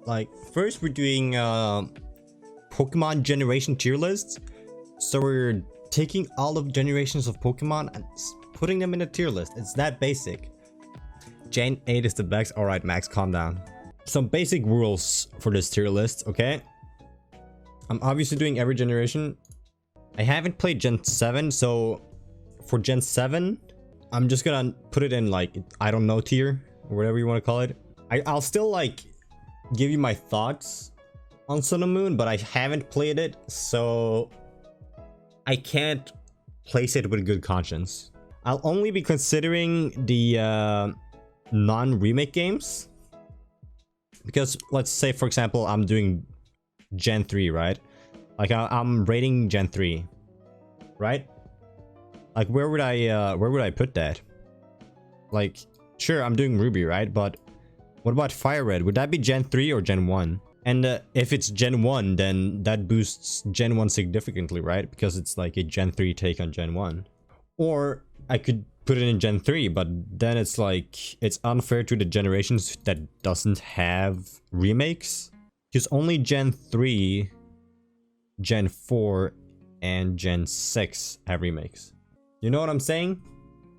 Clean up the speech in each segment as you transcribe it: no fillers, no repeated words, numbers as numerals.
Like, first we're doing Pokemon generation tier lists. So we're taking all of generations of Pokemon and putting them in a tier list. It's that basic. Gen 8 is the best. Alright, Max, calm down. Some basic rules for this tier list, okay? I'm obviously doing every generation. I haven't played Gen 7, so for Gen 7, I'm just gonna put it in, like, I don't know tier, or whatever you want to call it. I'll still, like, give you my thoughts on Sun and Moon, but I haven't played it, so I can't place it with good conscience. I'll only be considering the non-remake games, because let's say, for example, I'm doing Gen 3, right? Like, I'm rating Gen 3, right? Like, where would I put that? Like, sure, I'm doing Ruby, right? But what about Fire Red? Would that be Gen 3 or Gen 1? And if it's Gen 1, then that boosts Gen 1 significantly, right? Because it's like a Gen 3 take on Gen 1. Or I could put it in Gen 3, but then it's like, it's unfair to the generations that doesn't have remakes. Because only Gen 3, Gen 4, and Gen 6 have remakes. You know what I'm saying?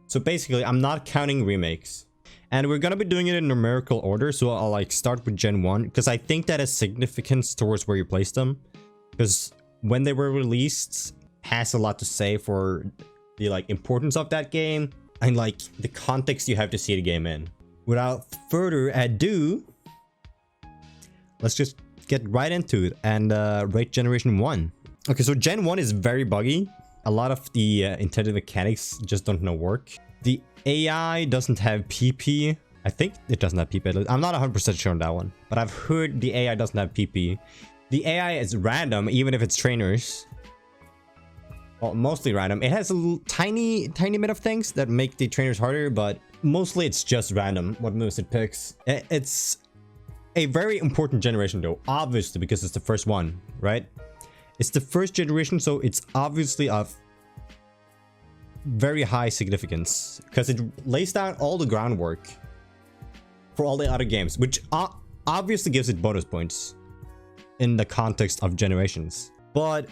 So basically, I'm not counting remakes. And we're gonna be doing it in numerical order, so I'll like start with Gen 1, because I think that has significance towards where you place them. Because when they were released, has a lot to say for the like importance of that game, and like the context you have to see the game in. Without further ado, let's just get right into it and rate Generation 1. Okay, so Gen 1 is very buggy. A lot of the intended mechanics just don't work. The AI doesn't have PP. I think it doesn't have PP. I'm not 100% sure on that one, but I've heard the AI doesn't have PP. The AI is random, even if it's trainers. Well, mostly random. It has a tiny bit of things that make the trainers harder, but mostly it's just random what moves it picks. It's a very important generation though, obviously, because it's the first one, right? It's the first generation, so it's obviously of very high significance because it lays down all the groundwork for all the other games, which obviously gives it bonus points in the context of generations. But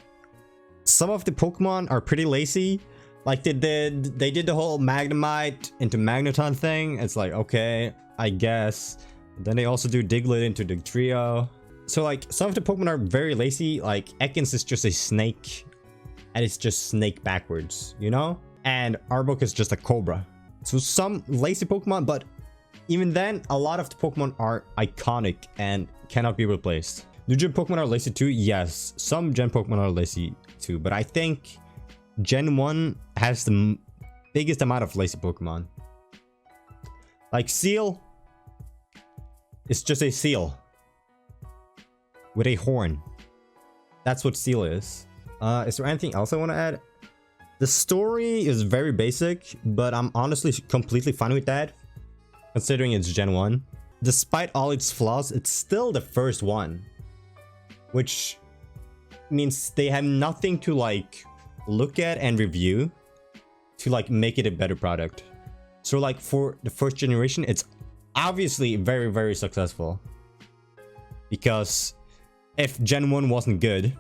some of the Pokemon are pretty lazy. Like they did the whole Magnemite into Magneton thing. It's like, okay, I guess. Then they also do Diglett into the trio. So like some of the Pokemon are very lazy. Like Ekans is just a snake, and it's just snake backwards, you know? And Arbok is just a cobra. So some lazy Pokemon, but even then, a lot of the Pokemon are iconic and cannot be replaced. New Gen Pokemon are lazy too? Yes, some Gen Pokemon are lazy too, but I think Gen 1 has the biggest amount of lazy Pokemon. Like Seal is just a seal with a horn. That's what Seal is. Is there anything else I want to add? The story is very basic, but I'm honestly completely fine with that, considering it's Gen 1. Despite all its flaws, it's still the first one, which means they have nothing to like look at and review to like make it a better product. So like for the first generation, it's obviously very, very successful, because if Gen 1 wasn't good,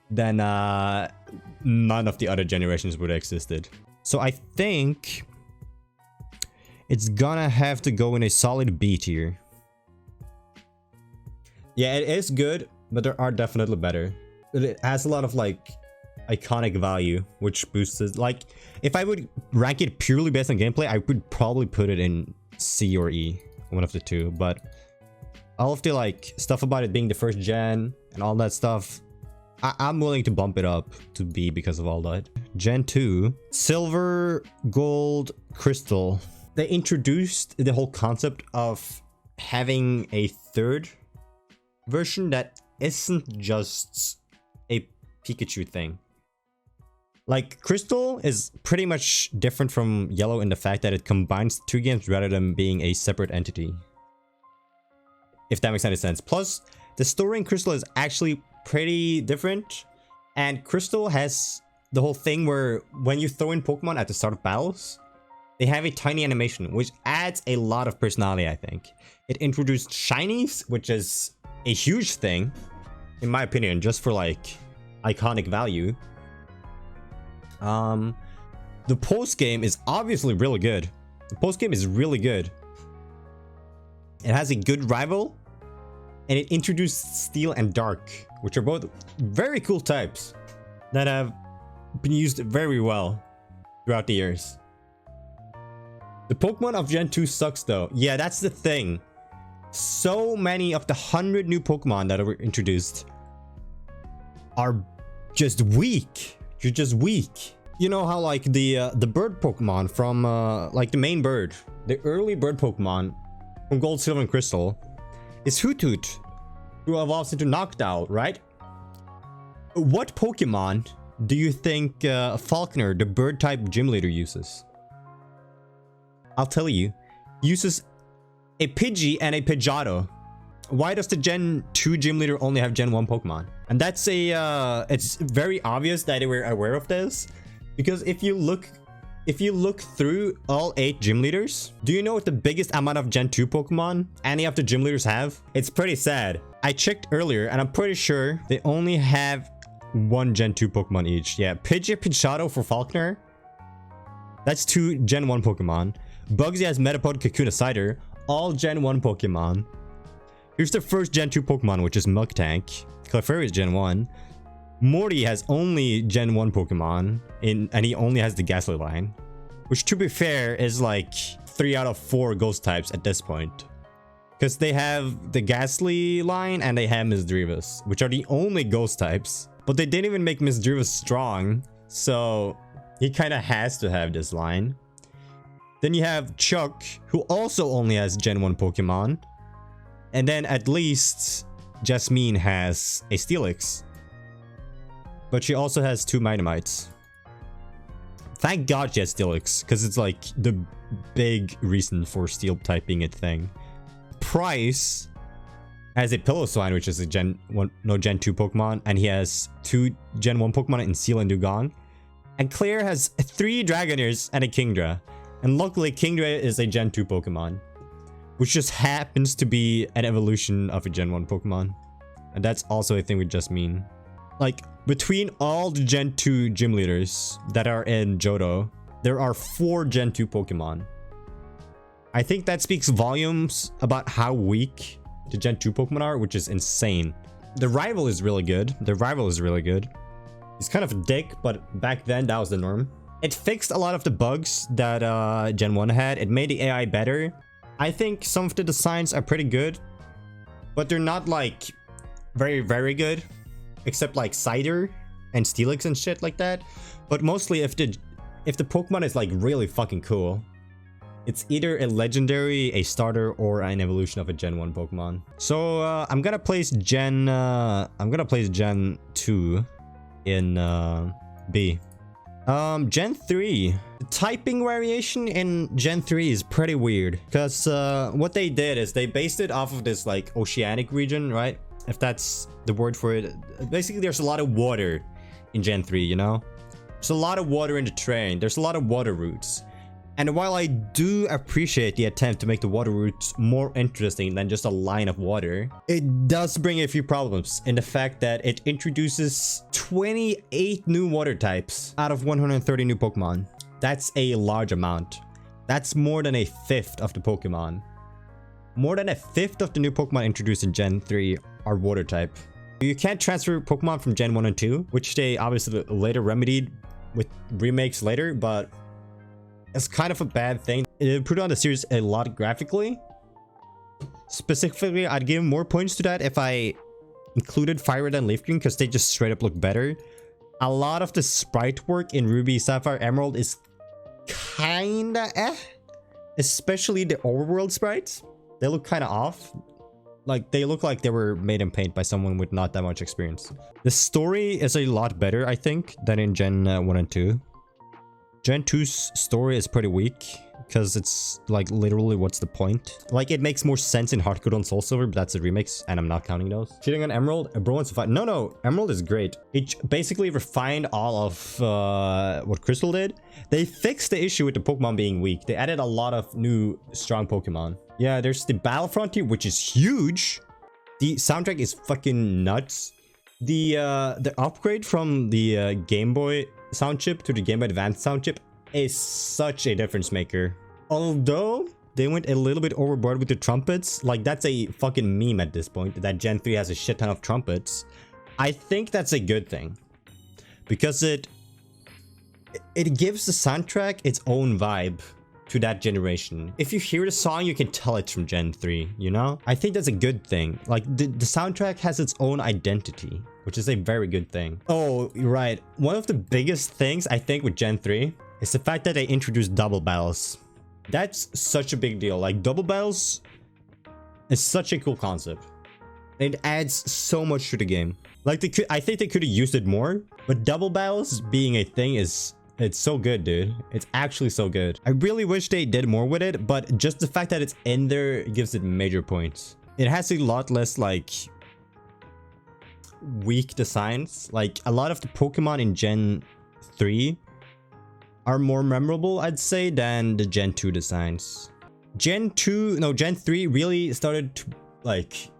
then none of the other generations would have existed. So I think it's gonna have to go in a solid B tier. Yeah, it is good, but there are definitely better. It has a lot of like iconic value, which boosts it. Like if I would rank it purely based on gameplay, I would probably put it in C or E, one of the two. But all of the like stuff about it being the first gen and all that stuff, I'm willing to bump it up to B because of all that. Gen 2, Silver, Gold, Crystal. They introduced the whole concept of having a third version that isn't just a Pikachu thing. Like Crystal is pretty much different from Yellow in the fact that it combines two games rather than being a separate entity, if that makes any sense. Plus, the story in Crystal is actually pretty different, and Crystal has the whole thing where when you throw in Pokemon at the start of battles, they have a tiny animation, which adds a lot of personality, I think. It introduced shinies, which is a huge thing, in my opinion, just for like iconic value. The post game is obviously really good. The post game is really good. It has a good rival, and it introduced Steel and Dark, which are both very cool types that have been used very well throughout the years. The Pokemon of Gen 2 sucks though. Yeah, that's the thing. So many of the 100 new Pokemon that were introduced are just weak. You're just weak. You know how like the bird Pokemon from like the main bird, the early bird Pokemon from Gold, Silver, and Crystal is Hoothoot, who evolves into Noctowl, right? What Pokemon do you think Falconer, the bird type gym leader, uses? I'll tell you. Uses a Pidgey and a Pidgeotto. Why does the Gen 2 gym leader only have Gen 1 Pokemon? And that's a it's very obvious that they were aware of this, because if you look through all 8 gym leaders, do you know what the biggest amount of Gen 2 Pokemon any of the gym leaders have? It's pretty sad. I checked earlier and I'm pretty sure they only have 1 Gen 2 Pokemon each. Yeah, Pidgey, Pidgeotto for Falconer. That's 2 Gen 1 Pokemon. Bugsy has Metapod, Kakuna, Cider, all Gen 1 Pokemon. Here's the first Gen 2 Pokemon, which is Milk Tank. Clefairy is Gen 1. Morty has only Gen 1 Pokemon, and he only has the Ghastly line. Which, to be fair, is like 3 out of 4 ghost types at this point. Because they have the Ghastly line and they have Misdreavus, which are the only ghost types. But they didn't even make Misdreavus strong, so he kind of has to have this line. Then you have Chuck, who also only has Gen 1 Pokemon. And then at least Jasmine has a Steelix. But she also has 2 Mightymites. Thank God she has Steelix, because it's like the big reason for Steel type being a thing. Price has a Piloswine, which is a Gen 2 Pokemon, and he has 2 Gen 1 Pokemon in Seal and Dugong. And Claire has 3 Dragonairs and a Kingdra. And luckily, Kingdra is a Gen 2 Pokemon, which just happens to be an evolution of a Gen 1 Pokemon. And that's also a thing with Jasmine. Like, between all the Gen 2 gym leaders that are in Johto, there are 4 Gen 2 Pokemon. I think that speaks volumes about how weak the Gen 2 Pokemon are, which is insane. The rival is really good. He's kind of a dick, but back then that was the norm. It fixed a lot of the bugs that Gen 1 had. It made the AI better. I think some of the designs are pretty good, but they're not like very, very good. Except like Cider and Steelix and shit like that. But mostly if the Pokemon is like really fucking cool, it's either a legendary, a starter, or an evolution of a Gen 1 Pokemon. So I'm gonna place Gen 2 in B. Gen 3. The typing variation in Gen 3 is pretty weird, because what they did is they based it off of this like oceanic region, right? If that's the word for it. Basically, there's a lot of water in Gen 3, you know? There's a lot of water in the terrain. There's a lot of water routes. And while I do appreciate the attempt to make the water routes more interesting than just a line of water, it does bring a few problems in the fact that it introduces 28 new water types out of 130 new Pokemon. That's a large amount. That's more than a fifth of the Pokemon. More than a fifth of the new Pokemon introduced in Gen 3 are water type. You can't transfer Pokemon from Gen 1 and 2, which they obviously later remedied with remakes later, but it's kind of a bad thing. It improved on the series a lot graphically. Specifically, I'd give more points to that if I included Fire Red and Leaf Green, because they just straight up look better. A lot of the sprite work in Ruby, Sapphire, Emerald is kinda especially the overworld sprites. They look kind of off. Like, they look like they were made in paint by someone with not that much experience. The story is a lot better, I think, than in Gen 1 and 2. Gen 2's story is pretty weak, because it's like literally what's the point? Like, it makes more sense in Heart Gold and Soul Silver, but that's a remix, and I'm not counting those. Cheating on Emerald, bro wants to fight. No, Emerald is great. It basically refined all of what Crystal did. They fixed the issue with the Pokemon being weak. They added a lot of new strong Pokemon. Yeah, there's the Battle Frontier, which is huge. The soundtrack is fucking nuts. The upgrade from the Game Boy sound chip to the Game Boy Advance sound chip is such a difference maker. Although they went a little bit overboard with the trumpets, like that's a fucking meme at this point, that Gen 3 has a shit ton of trumpets. I think that's a good thing, because it gives the soundtrack its own vibe to that generation. If you hear the song, you can tell it's from Gen 3, you know? I think that's a good thing. Like, the soundtrack has its own identity, which is a very good thing. Oh, right. One of the biggest things, I think, with Gen 3 is the fact that they introduced double battles. That's such a big deal. Like, double battles is such a cool concept. It adds so much to the game. Like, I think they could have used it more, but double battles being a thing is... It's so good, dude. It's actually so good. I really wish they did more with it, but just the fact that it's in there gives it major points. It has a lot less, like, weak designs. Like, a lot of the Pokemon in Gen 3 are more memorable, I'd say, than the Gen 2 designs. Gen 3 really started to, like,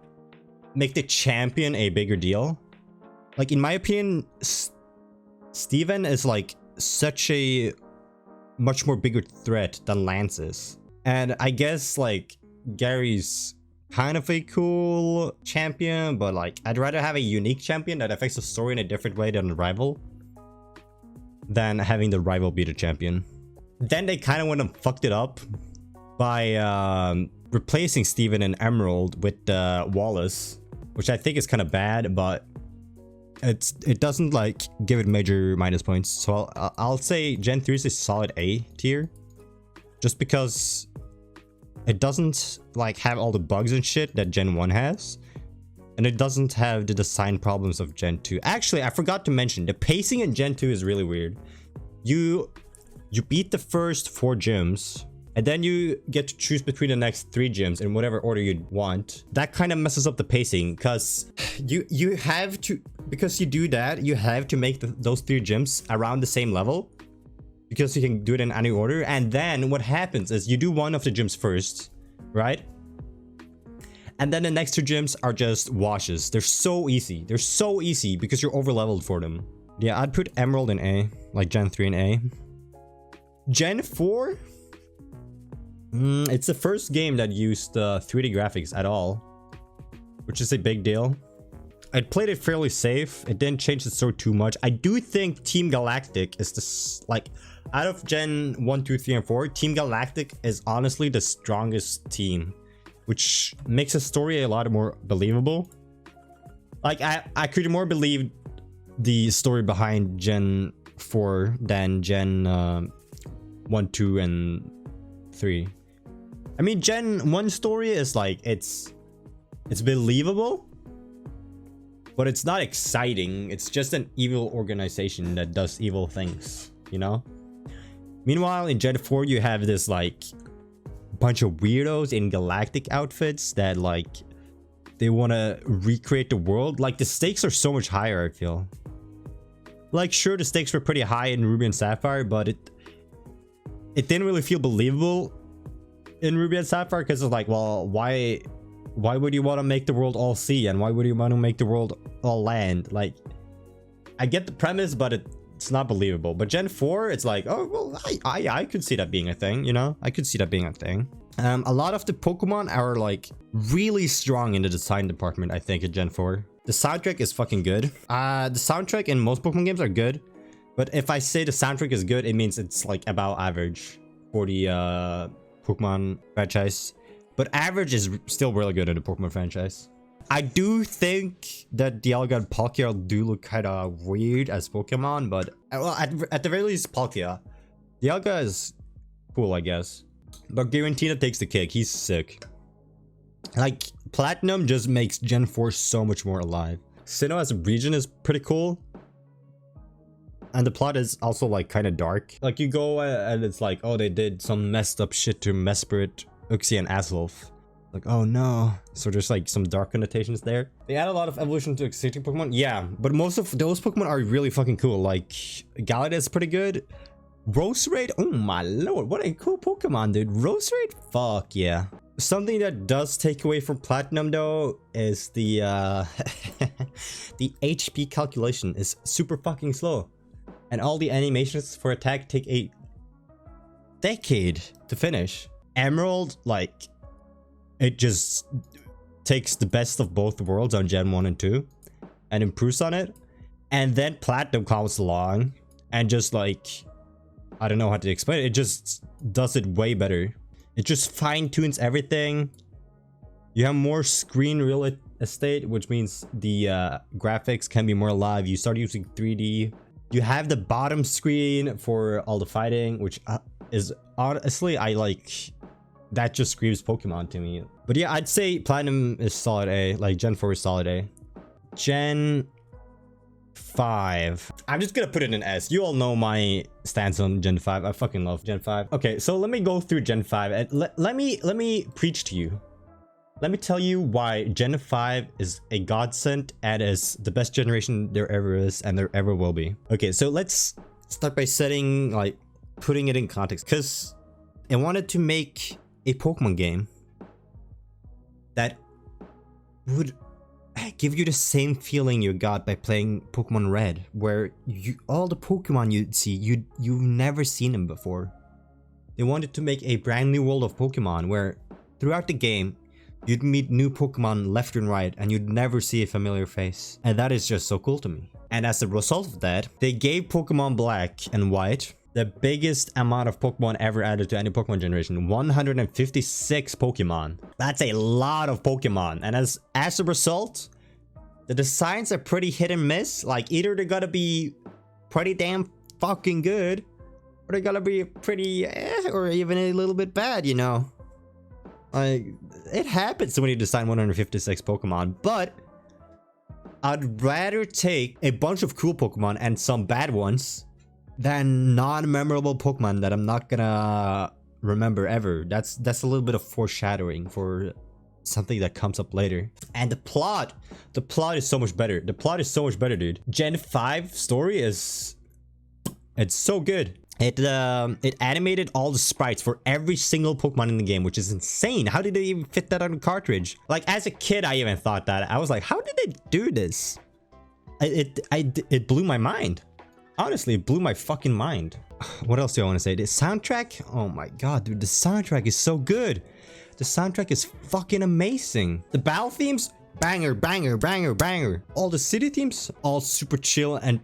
make the champion a bigger deal. Like, in my opinion, Steven is, like, such a much more bigger threat than Lance is. And I guess, like, Gary's kind of a cool champion, but, like, I'd rather have a unique champion that affects the story in a different way than the rival than having the rival be the champion. Then they kind of went and fucked it up by replacing Steven and Emerald with Wallace, which I think is kind of bad, but it doesn't, like, give it major minus points. So I'll say Gen 3 is a solid A tier, just because it doesn't, like, have all the bugs and shit that Gen 1 has, and it doesn't have the design problems of Gen 2. Actually, I forgot to mention, the pacing in Gen 2 is really weird. You beat the first 4 gyms, and then you get to choose between the next 3 gyms in whatever order you want. That kind of messes up the pacing, because you have to, because you do that, you have to make those 3 gyms around the same level, because you can do it in any order. And then what happens is you do one of the gyms first, right? And then the next 2 gyms are just washes. They're so easy. They're so easy because you're over leveled for them. Yeah, I'd put Emerald in A, like Gen 3 in A. Gen 4? It's the first game that used 3D graphics at all, which is a big deal. I played it fairly safe. It didn't change the story too much. I do think Team Galactic is the, like, out of Gen 1, 2, 3, and 4, Team Galactic is honestly the strongest team, which makes the story a lot more believable. Like, I could more believe the story behind Gen 4 than Gen 1, 2, and 3. I mean, Gen 1 story is, like, it's believable, but it's not exciting. It's just an evil organization that does evil things, you know? Meanwhile, in Gen 4, you have this, like, bunch of weirdos in galactic outfits that, like, they want to recreate the world. Like, the stakes are so much higher, I feel. Like, sure, the stakes were pretty high in Ruby and Sapphire, but it didn't really feel believable in Ruby and Sapphire, because it's like, well, why would you want to make the world all sea, and why would you want to make the world all land? Like, I get the premise, but it's not believable. But Gen 4, it's like, oh, well, I could see that being a thing, you know? I could see that being a thing. A lot of the Pokemon are, like, really strong in the design department, I think, in Gen 4. The soundtrack is fucking good. The soundtrack in most Pokemon games are good, but if I say the soundtrack is good, it means it's, like, about average for the Pokemon franchise. But average is still really good in the Pokemon franchise. I do think that Dialga and Palkia do look kind of weird as Pokemon, but well, at the very least, Palkia. Dialga is cool, I guess. But Giratina takes the cake. He's sick. Like, Platinum just makes Gen 4 so much more alive. Sinnoh as a region is pretty cool. And the plot is also, like, kind of dark. Like, you go and it's like, oh, they did some messed up shit to Mesprit, Uxie, and Aswolf. Like, oh no. So there's, like, some dark connotations there. They add a lot of evolution to existing Pokemon. Yeah, but most of those Pokemon are really fucking cool. Like, Gallade is pretty good. Roserade, oh my lord, what a cool Pokemon, dude. Roserade, fuck yeah. Something that does take away from Platinum though is the the HP calculation is super fucking slow. And all the animations for attack take a decade to finish. Emerald, like, it just takes the best of both worlds on Gen 1 and 2 and improves on it. And then Platinum comes along and just like, I don't know how to explain it, it just does it way better. It just fine-tunes everything. You have more screen real estate, which means the graphics can be more alive. You start using 3D. You have the bottom screen for all the fighting, which is honestly, I like, that just screams Pokemon to me. But yeah, I'd say Platinum is solid A, like Gen 4 is solid A. Gen 5. I'm just gonna put it in S. You all know my stance on Gen 5. I fucking love Gen 5. Okay, so let me go through Gen 5 and let me preach to you. Let me tell you why Gen 5 is a godsend and is the best generation there ever is and there ever will be. Okay, so let's start by setting, like, putting it in context, because I wanted to make a Pokemon game that would give you the same feeling you got by playing Pokemon Red, where all the Pokemon you'd see, you've never seen them before. They wanted to make a brand new world of Pokemon where throughout the game you'd meet new Pokemon left and right and you'd never see a familiar face. And that is just so cool to me. And as a result of that, they gave Pokemon Black and White the biggest amount of Pokemon ever added to any Pokemon generation. 156 Pokemon. That's a lot of Pokemon. And as a result, the designs are pretty hit and miss. Like, either they're gonna be pretty damn fucking good, or they're gonna be pretty or even a little bit bad, you know. Like, it happens when you design 156 Pokemon, but I'd rather take a bunch of cool Pokemon and some bad ones than non-memorable Pokemon that I'm not gonna remember ever. That's a little bit of foreshadowing for something that comes up later. And the plot is so much better. The plot is so much better, dude. Gen 5 story it's so good. It animated all the sprites for every single Pokemon in the game, which is insane. How did they even fit that on a cartridge? Like, as a kid, I even thought that. I was like, how did they do this? It blew my mind. Honestly, it blew my fucking mind. What else do I want to say? The soundtrack? Oh my god, dude, the soundtrack is so good. The soundtrack is fucking amazing. The battle themes? Banger, banger, banger, banger. All the city themes? All super chill and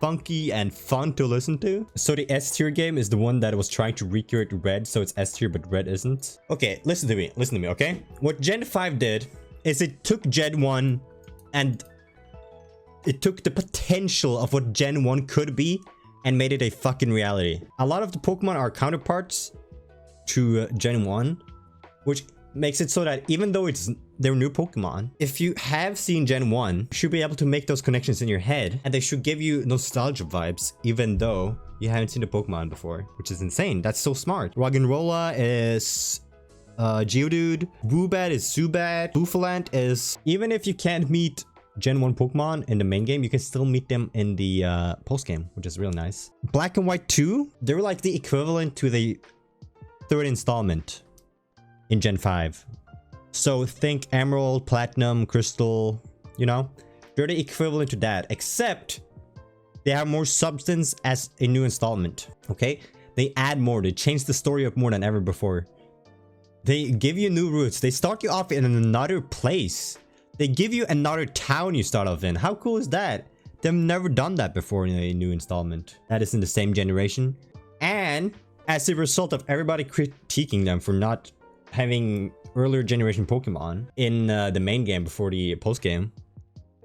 funky and fun to listen to. So the S tier game is the one that was trying to recreate Red, so it's S tier but Red isn't. Okay, listen to me, okay? What Gen 5 did is it took Gen 1 and it took the potential of what Gen 1 could be and made it a fucking reality. A lot of the Pokemon are counterparts to Gen 1, which makes it so that even though they're new Pokemon, if you have seen Gen 1, you should be able to make those connections in your head, and they should give you nostalgia vibes even though you haven't seen the Pokemon before, which is insane. That's so smart. Roggenrola is Geodude, Woobat is Zubat, Bouffalant is... Even if you can't meet Gen 1 Pokemon in the main game, you can still meet them in the post-game, which is real nice. Black and White 2, they're like the equivalent to the third installment in Gen 5. So think Emerald, Platinum, Crystal, you know? They're the equivalent to that, except they have more substance as a new installment, okay? They add more, they change the story up more than ever before. They give you new routes, they start you off in another place. They give you another town you start off in. How cool is that? They've never done that before in a new installment. That is in the same generation. And as a result of everybody critiquing them for not having earlier generation Pokemon in the main game before the post game,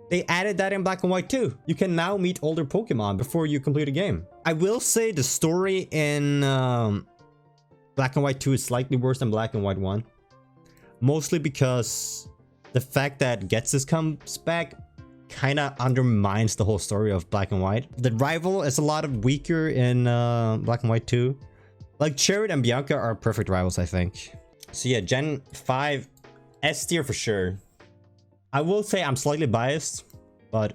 they added that in Black and White too. You can now meet older Pokemon before you complete a game. I will say the story in Black and White 2 is slightly worse than Black and White 1. Mostly because the fact that Ghetsis comes back kind of undermines the whole story of Black and White. The rival is a lot weaker in Black and White 2. Like, Chariot and Bianca are perfect rivals, I think. So yeah, Gen 5, S tier for sure. I will say I'm slightly biased, but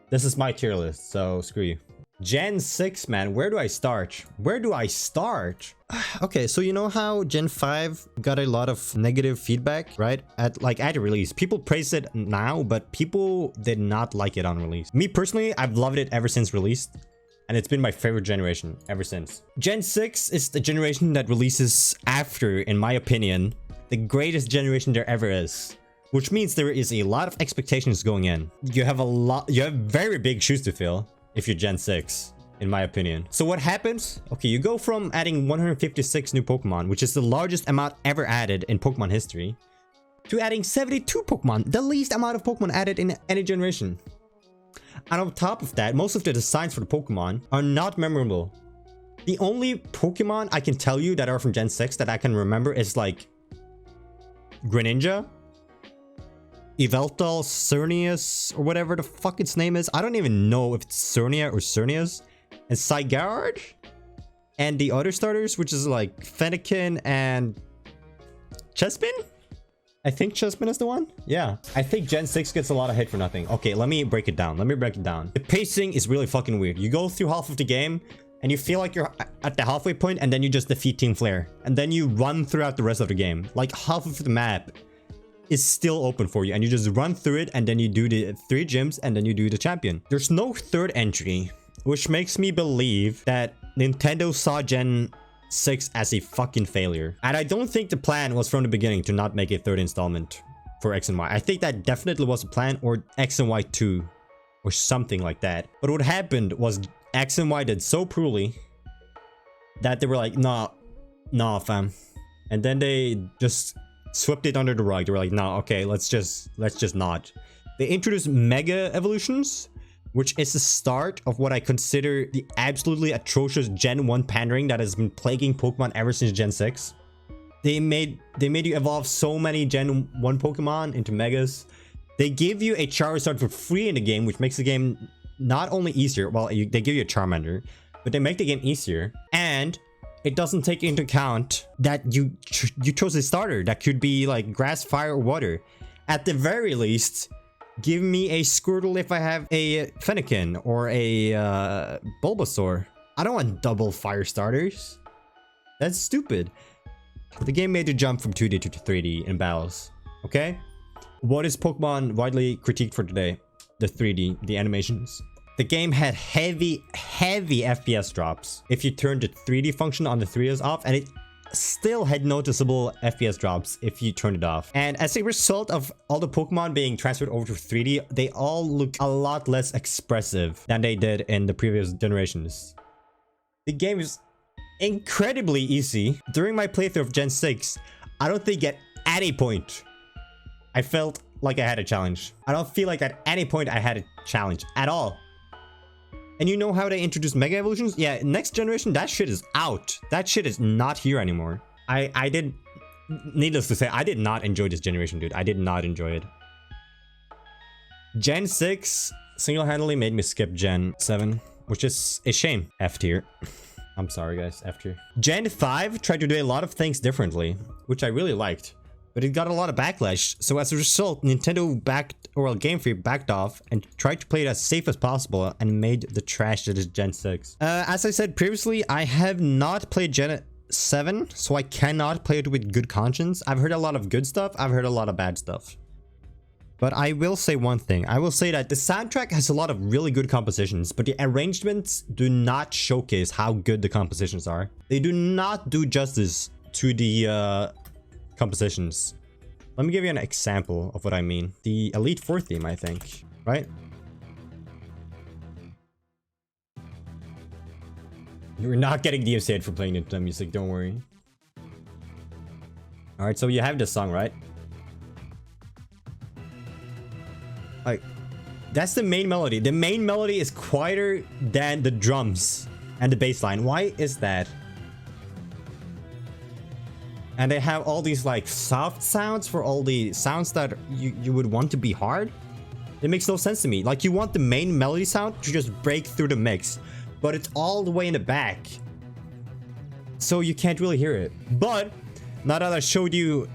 this is my tier list, so screw you. Gen 6, man, where do I start? Where do I start? Okay, so you know how Gen 5 got a lot of negative feedback, right? At release. People praise it now, but people did not like it on release. Me personally, I've loved it ever since release. And it's been my favorite generation ever since. Gen 6 is the generation that releases after, in my opinion, the greatest generation there ever is. Which means there is a lot of expectations going in. You have very big shoes to fill if you're Gen 6, in my opinion. So what happens? Okay, you go from adding 156 new Pokemon, which is the largest amount ever added in Pokemon history, to adding 72 Pokemon, the least amount of Pokemon added in any generation. And on top of that, most of the designs for the Pokemon are not memorable. The only Pokemon I can tell you that are from Gen 6 that I can remember is like Greninja, Yveltal, Cernius, or whatever the fuck its name is. I don't even know if it's Cernia or Cernius. And Zygarde. And the other starters, which is like Fennekin and Chespin? I think Chespin is the one. Yeah. I think Gen 6 gets a lot of hate for nothing. Okay, let me break it down. The pacing is really fucking weird. You go through half of the game and you feel like you're at the halfway point and then you just defeat Team Flare. And then you run throughout the rest of the game. Like half of the map is still open for you and you just run through it and then you do the 3 gyms and then you do the champion. There's no third entry, which makes me believe that Nintendo saw Gen 6 as a fucking failure. And I don't think the plan was from the beginning to not make a third installment for X and Y. I think that definitely was a plan, or X and Y 2 or something like that. But what happened was X and Y did so poorly that they were like, nah fam. And then they just swept it under the rug. They were like, nah, okay, let's just not. They introduced Mega Evolutions, which is the start of what I consider the absolutely atrocious Gen 1 pandering that has been plaguing Pokemon ever since Gen 6. They made you evolve so many Gen 1 Pokemon into Megas. They give you a Charizard for free in the game, which makes the game not only easier, well, they give you a Charmander, but they make the game easier. And it doesn't take into account that you chose a starter that could be like Grass, Fire, or Water. At the very least, give me a Squirtle if I have a Fennekin or a Bulbasaur. I don't want double fire starters. That's stupid. The game made the jump from 2D to 3D in battles. Okay? What is Pokemon widely critiqued for today? The 3D, the animations. The game had heavy FPS drops if you turned the 3D function on the 3DS off, and it still had noticeable FPS drops if you turn it off. And as a result of all the Pokemon being transferred over to 3D, they all look a lot less expressive than they did in the previous generations. The game is incredibly easy. During my playthrough of Gen 6, I don't think at any point I felt like I had a challenge. I don't feel like at any point I had a challenge at all. And you know how they introduced Mega Evolutions? Yeah, next generation, that shit is out. That shit is not here anymore. Needless to say, I did not enjoy this generation, dude. I did not enjoy it. Gen 6 single-handedly made me skip Gen 7, which is a shame. F tier. I'm sorry, guys. F tier. Gen 5 tried to do a lot of things differently, which I really liked. But it got a lot of backlash, so as a result, Nintendo Game Freak backed off and tried to play it as safe as possible and made the trash that is Gen 6. As I said previously, I have not played Gen 7, so I cannot play it with good conscience. I've heard a lot of good stuff, I've heard a lot of bad stuff. But I will say one thing. I will say that the soundtrack has a lot of really good compositions, but the arrangements do not showcase how good the compositions are. They do not do justice to the compositions. Let me give you an example of what I mean. The Elite Four theme, I think, right? You're not getting DMCA'd for playing Nintendo music, don't worry. Alright, so you have this song, right? Like, that's the main melody. The main melody is quieter than the drums and the bass line. Why is that? And they have all these like soft sounds for all the sounds that you would want to be hard. It makes no sense to me. Like, you want the main melody sound to just break through the mix, but it's all the way in the back, so you can't really hear it. But now that I showed you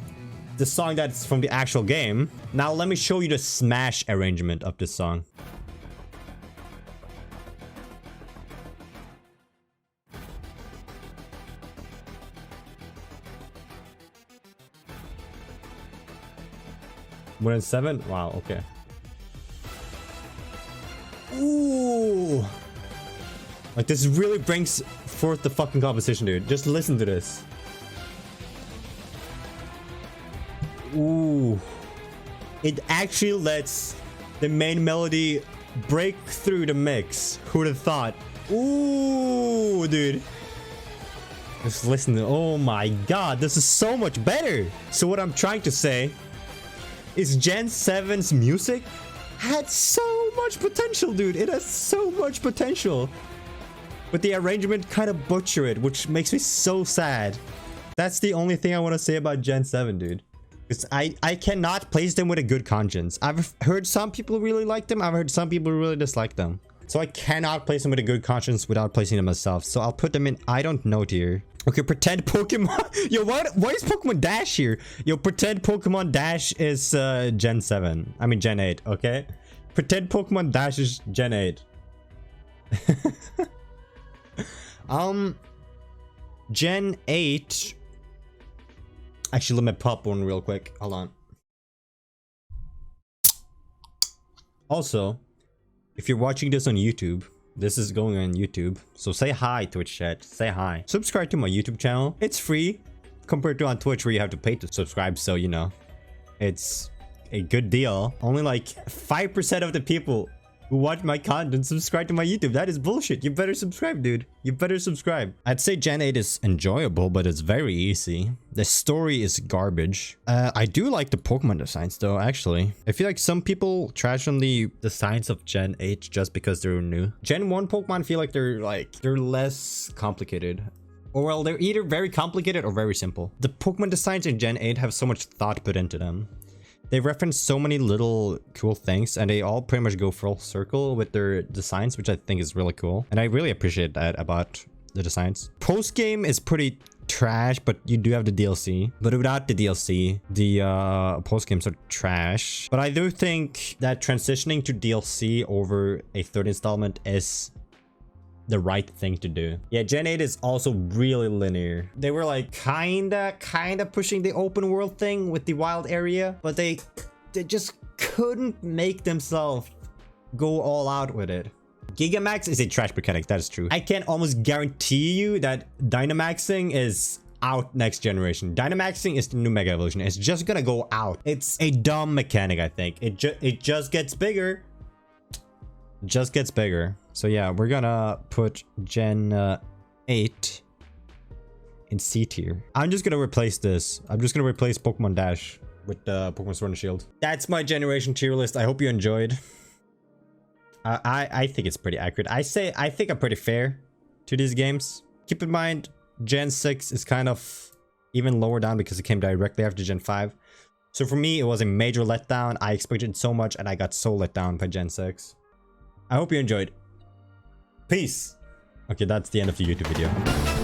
the song that's from the actual game, now let me show you the Smash arrangement of this song. More than 7? Wow, okay. Ooh. Like, this really brings forth the fucking competition, dude. Just listen to this. Ooh. It actually lets the main melody break through the mix. Who would have thought? Ooh, dude. Just listen to, oh my god, this is so much better. So what I'm trying to say is Gen 7's music had so much potential, dude. It has so much potential. But the arrangement kind of butcher it, which makes me so sad. That's the only thing I want to say about Gen 7, dude. Because I cannot place them with a good conscience. I've heard some people really like them. I've heard some people really dislike them. So I cannot place them with a good conscience without placing them myself. So I'll put them in I don't know tier. Okay, pretend Pokemon. Yo, why is Pokemon Dash here? Yo, pretend Pokemon Dash is Gen 7. I mean Gen 8, okay? Pretend Pokemon Dash is Gen 8. Gen 8. Actually, let me pop one real quick. Hold on. Also, if you're watching this on YouTube, this is going on YouTube. So say hi, Twitch chat. Say hi. Subscribe to my YouTube channel. It's free compared to on Twitch where you have to pay to subscribe. So, you know, it's a good deal. Only like 5% of the people who watch my content subscribe to my YouTube. That is bullshit. You better subscribe, dude. You better subscribe. I'd say Gen 8 is enjoyable, but it's very easy. The story is garbage. I do like the Pokemon designs though, actually. I feel like some people trash on the designs of Gen 8 just because they're new. Gen 1 Pokemon feel like they're less complicated. Or well, they're either very complicated or very simple. The Pokemon designs in Gen 8 have so much thought put into them. They reference so many little cool things and they all pretty much go full circle with their designs, which I think is really cool. And I really appreciate that about the designs. Post game is pretty trash, but you do have the DLC. But without the DLC, the post games are trash. But I do think that transitioning to DLC over a third installment is the right thing to do. Yeah, Gen 8 is also really linear. They were like kinda pushing the open world thing with the wild area, but they just couldn't make themselves go all out with it. Gigamax is a trash mechanic, that is true. I can almost guarantee you that Dynamaxing is out next generation. Dynamaxing is the new Mega Evolution. It's just gonna go out. It's a dumb mechanic, I think. It just gets bigger. Just gets bigger. So yeah, we're gonna put Gen 8 in C tier. I'm just gonna replace this. I'm just gonna replace Pokemon Dash with Pokemon Sword and Shield. That's my generation tier list. I hope you enjoyed. I think it's pretty accurate. I think I'm pretty fair to these games. Keep in mind, Gen 6 is kind of even lower down because it came directly after Gen 5. So for me, it was a major letdown. I expected so much and I got so let down by Gen 6. I hope you enjoyed. Peace. Okay, that's the end of the YouTube video.